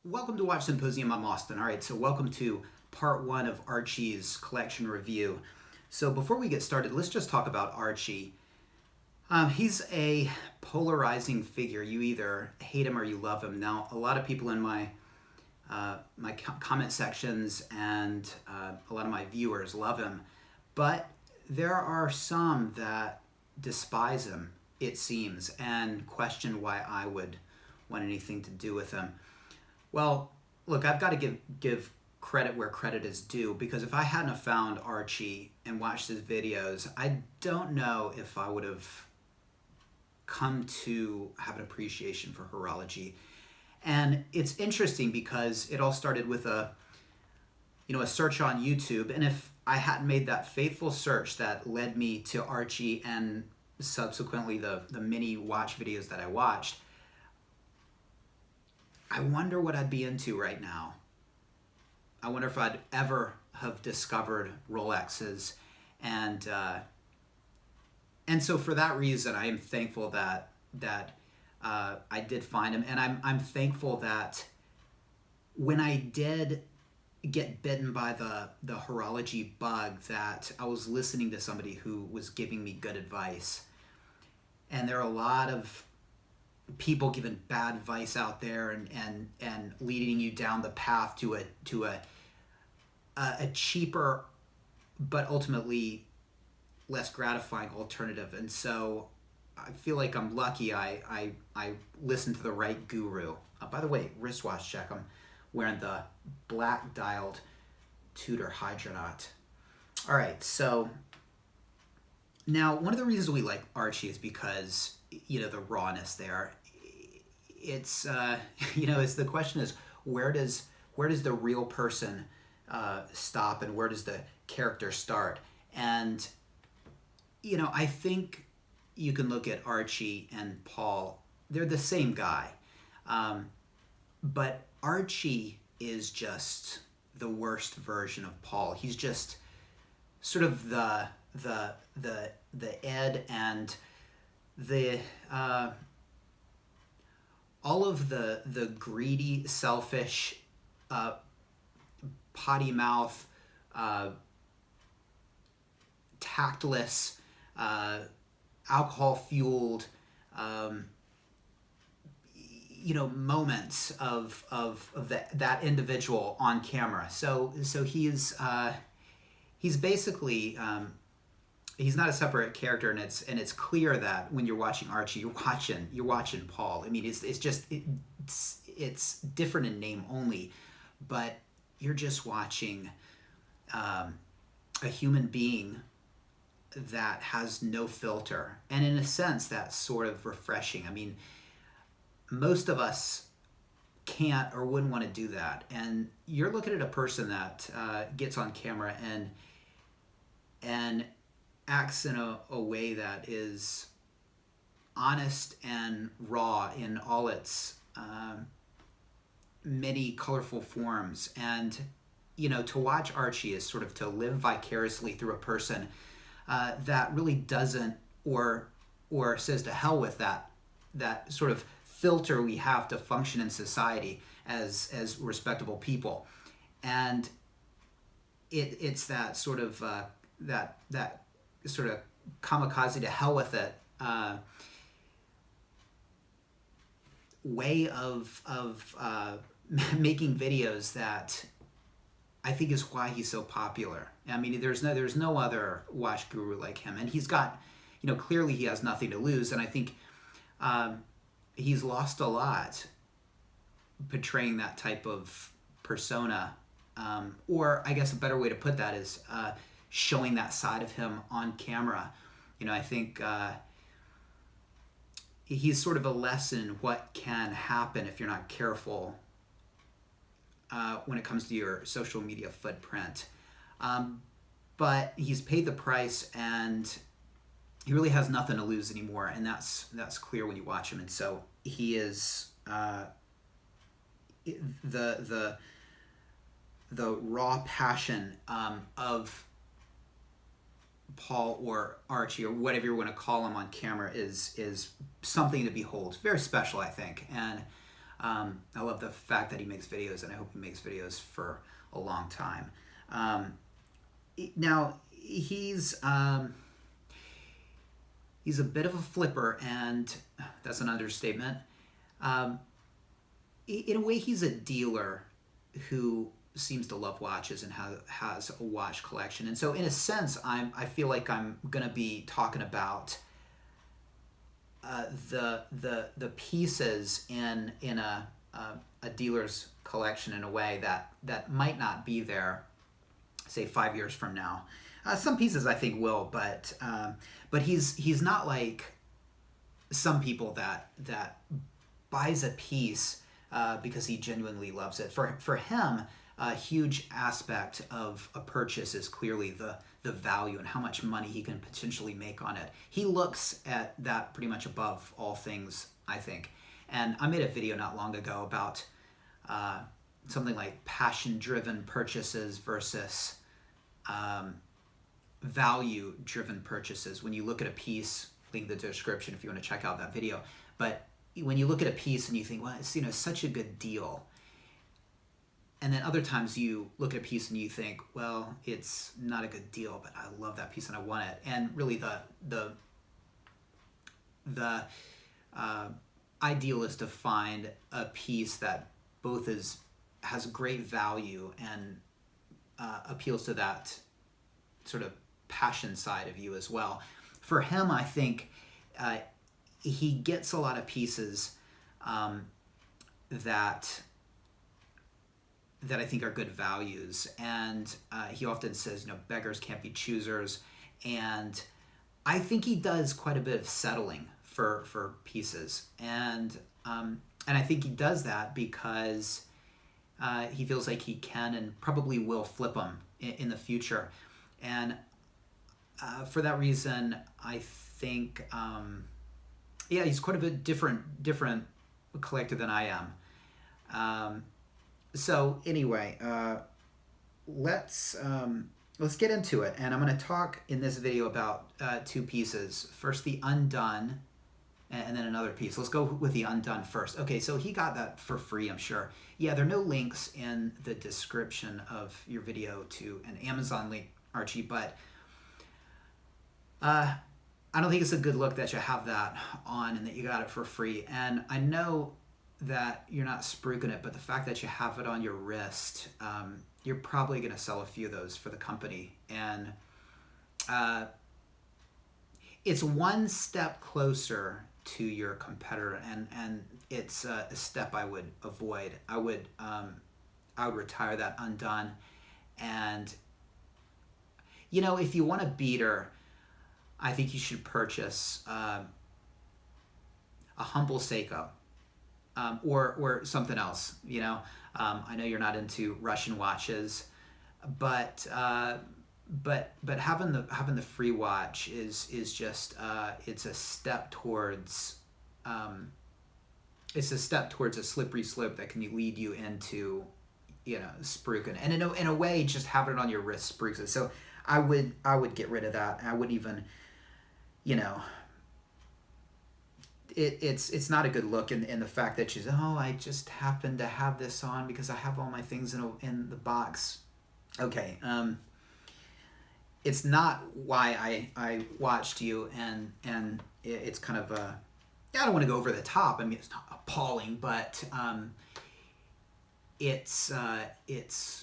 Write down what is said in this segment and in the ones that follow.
Welcome to Watch Symposium. I'm Austin. All right, so welcome to part one of Archie's collection review. So before we get started, let's just talk about Archie. He's a polarizing figure. You either hate him or you love him. Now, a lot of people in my comment sections and a lot of my viewers love him, but there are some that despise him, it seems, and question why I would want anything to do with him. Well, look, I've got to give credit where credit is due, because if I hadn't have found Archie and watched his videos, I don't know if I would have come to have an appreciation for horology. And it's interesting because it all started with a search on YouTube, and if I hadn't made that faithful search that led me to Archie and subsequently the many watch videos that I watched, I wonder what I'd be into right now. I wonder if I'd ever have discovered Rolexes, and so for that reason, I am thankful that I did find him, and I'm thankful that when I did get bitten by the horology bug, that I was listening to somebody who was giving me good advice. And there are a lot of people giving bad advice out there and leading you down the path to a cheaper but ultimately less gratifying alternative. And so I feel like I'm lucky I listened to the right guru. By the way, wristwatch check. I'm wearing the black dialed Tudor Hydronaut. All right, so now one of the reasons we like Archie is because the rawness there. It's it's the question is, where does the real person stop and where does the character start? And I think you can look at Archie and Paul. They're the same guy, but Archie is just the worst version of Paul. He's just sort of the Ed and the all of the greedy, selfish, potty mouth, tactless, alcohol fueled, moments of that individual on camera. So he's basically. He's not a separate character, and it's clear that when you're watching Archie, you're watching Paul. I mean, it's different in name only, but you're just watching a human being that has no filter, and in a sense, that's sort of refreshing. I mean, most of us can't or wouldn't want to do that, and you're looking at a person that gets on camera and acts in a way that is honest and raw in all its many colorful forms. And to watch Archie is sort of to live vicariously through a person that really doesn't or says to hell with that sort of filter we have to function in society as respectable people. And it's that sort of that sort of kamikaze to hell with it way of making videos that I think is why he's so popular. I mean, there's no other watch guru like him, and he's got, clearly he has nothing to lose, and I think he's lost a lot portraying that type of persona, or I guess a better way to put that is showing that side of him on camera. I think he's sort of a lesson in what can happen if you're not careful when it comes to your social media footprint. But he's paid the price, and he really has nothing to lose anymore, and that's clear when you watch him. And so he is the raw passion of Paul or Archie or whatever you want to call him on camera is something to behold. It's very special, I think, and I love the fact that he makes videos, and I hope he makes videos for a long time. Now he's a bit of a flipper, and that's an understatement. In a way, he's a dealer who seems to love watches and has a watch collection. And so, in a sense, I feel like I'm gonna be talking about the pieces in a dealer's collection in a way that might not be there, say 5 years from now. Some pieces I think will, but he's not like some people that buys a piece because he genuinely loves it. For him, a huge aspect of a purchase is clearly the value and how much money he can potentially make on it. He looks at that pretty much above all things, I think. And I made a video not long ago about something like passion-driven purchases versus value-driven purchases. When you look at a piece, link in the description if you want to check out that video. But when you look at a piece and you think, well, it's such a good deal. And then other times you look at a piece and you think, well, it's not a good deal, but I love that piece and I want it. And really the ideal is to find a piece that both has great value and appeals to that sort of passion side of you as well. For him, I think he gets a lot of pieces that I think are good values, and he often says, beggars can't be choosers, and I think he does quite a bit of settling for pieces, and I think he does that because he feels like he can and probably will flip them in the future, and for that reason, I think he's quite a bit different collector than I am. So anyway, let's get into it, and I'm going to talk in this video about two pieces. First, the Undone, and then another piece. Let's go with the Undone first. Okay, so he got that for free, I'm sure. Yeah, there are no links in the description of your video to an Amazon link, Archie, but I don't think it's a good look that you have that on and that you got it for free. And I know that you're not spruiking it, but the fact that you have it on your wrist, you're probably going to sell a few of those for the company. And it's one step closer to your competitor, and it's a step I would avoid. I would retire that Undone, and if you want a beater, I think you should purchase a humble Seiko. Or something else, I know you're not into Russian watches, but having the free watch is just it's a step towards a slippery slope that can lead you into spruiking, and in a way, just having it on your wrist spruiks it. So I would get rid of that. I wouldn't even It's not a good look in the fact that she's, I just happen to have this on because I have all my things in the box. Okay, it's not why I watched you, and it's kind of I don't want to go over the top. I mean, it's not appalling, but it's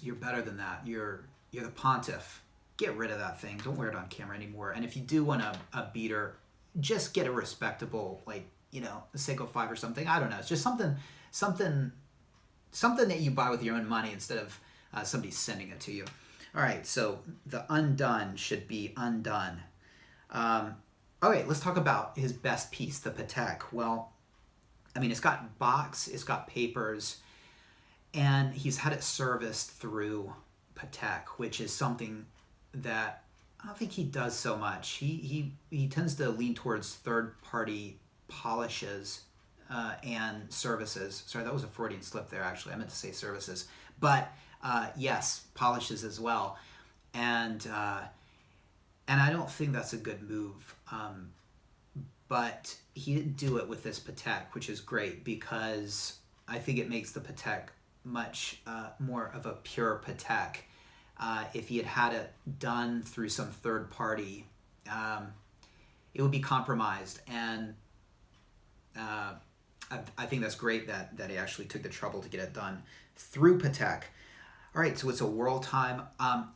you're better than that. You're the pontiff. Get rid of that thing. Don't wear it on camera anymore. And if you do want a beater, just get a respectable, like, a Seiko 5 or something. I don't know. It's just something that you buy with your own money instead of somebody sending it to you. All right, so the Undone should be undone. All right, let's talk about his best piece, the Patek. Well, I mean, it's got box, it's got papers, and he's had it serviced through Patek, which is something that I don't think he does so much. He tends to lean towards third-party polishes and services. Sorry, that was a Freudian slip there, actually. I meant to say services. But yes, polishes as well. And I don't think that's a good move. But he didn't do it with this Patek, which is great because I think it makes the Patek much more of a pure Patek. If he had had it done through some third party, it would be compromised. And I think that's great that he actually took the trouble to get it done through Patek. All right, so it's a world time.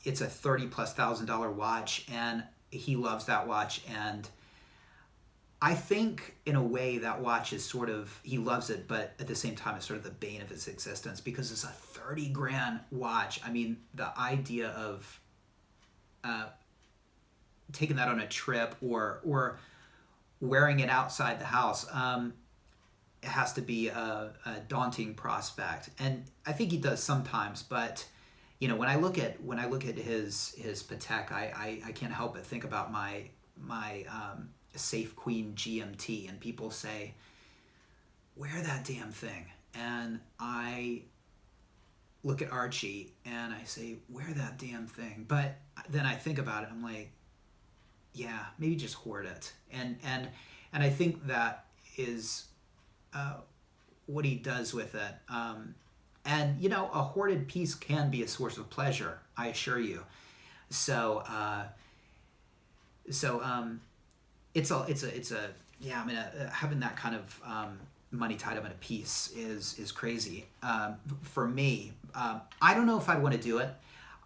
It's a $30,000+ watch, and he loves that watch. And I think in a way that watch is sort of, he loves it, but at the same time it's sort of the bane of his existence because it's a 30 grand watch. I mean, the idea of taking that on a trip or wearing it outside the house, it has to be a daunting prospect. And I think he does sometimes, but you know, when I look at his Patek, I can't help but think about my Safe Queen GMT, and people say, wear that damn thing. And I look at Archie and I say, wear that damn thing. But then I think about it, I'm like, yeah, maybe just hoard it. And I think that is what he does with it. And you know, a hoarded piece can be a source of pleasure, I assure you. So it's a yeah. I mean, having that kind of money tied up in a piece is crazy. For me, I don't know if I'd want to do it.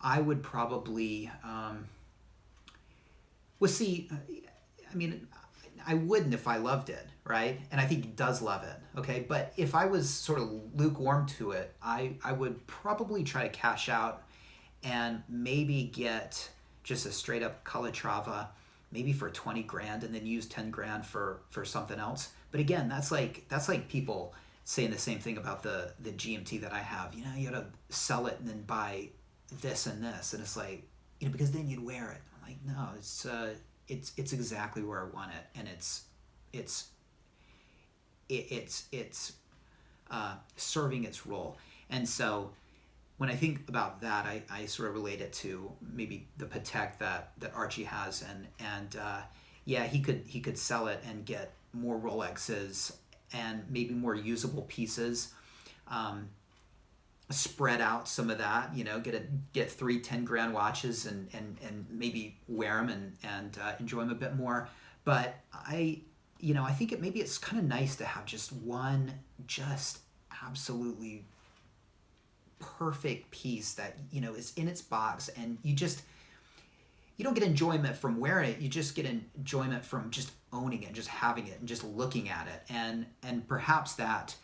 I would probably. Well, see, I mean, I wouldn't if I loved it, right? And I think he does love it, okay? But if I was sort of lukewarm to it, I would probably try to cash out and maybe get just a straight up Calatrava, maybe for 20 grand, and then use 10 grand for something else. But again, that's like people saying the same thing about the GMT that I have. You know, you gotta sell it and then buy this and this, and it's like, you know, because then you'd wear it. I'm like, no, it's exactly where I want it, and it's serving its role. And so when I think about that, I sort of relate it to maybe the Patek that Archie has, and yeah, he could sell it and get more Rolexes and maybe more usable pieces, spread out some of that, you know, get 3 10 grand watches and maybe wear them and enjoy them a bit more. But I think maybe it's kind of nice to have just one just absolutely perfect piece that, you know, is in its box, and you don't get enjoyment from wearing it. You just get enjoyment from just owning it, just having it, and just looking at it. And perhaps that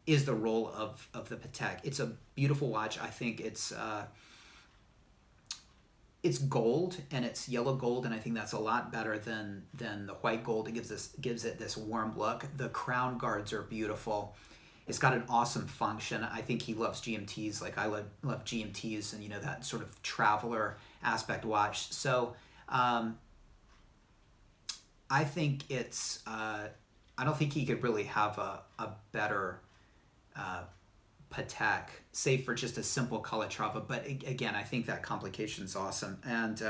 is the role of the Patek. It's a beautiful watch. I think it's gold, and it's yellow gold, and I think that's a lot better than the white gold. It gives it this warm look. The crown guards are beautiful. It's got an awesome function. I think he loves GMTs like I love GMTs, and you know, that sort of traveler aspect watch. So I think it's I don't think he could really have a better Patek, save for just a simple Calatrava. But again, I think that complication's awesome. And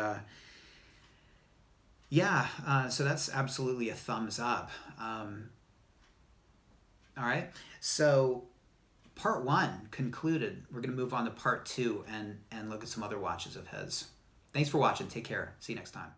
yeah, so that's absolutely a thumbs up. All right, so part 1 concluded. We're going to move on to part 2 and look at some other watches of his. Thanks for watching. Take care. See you next time.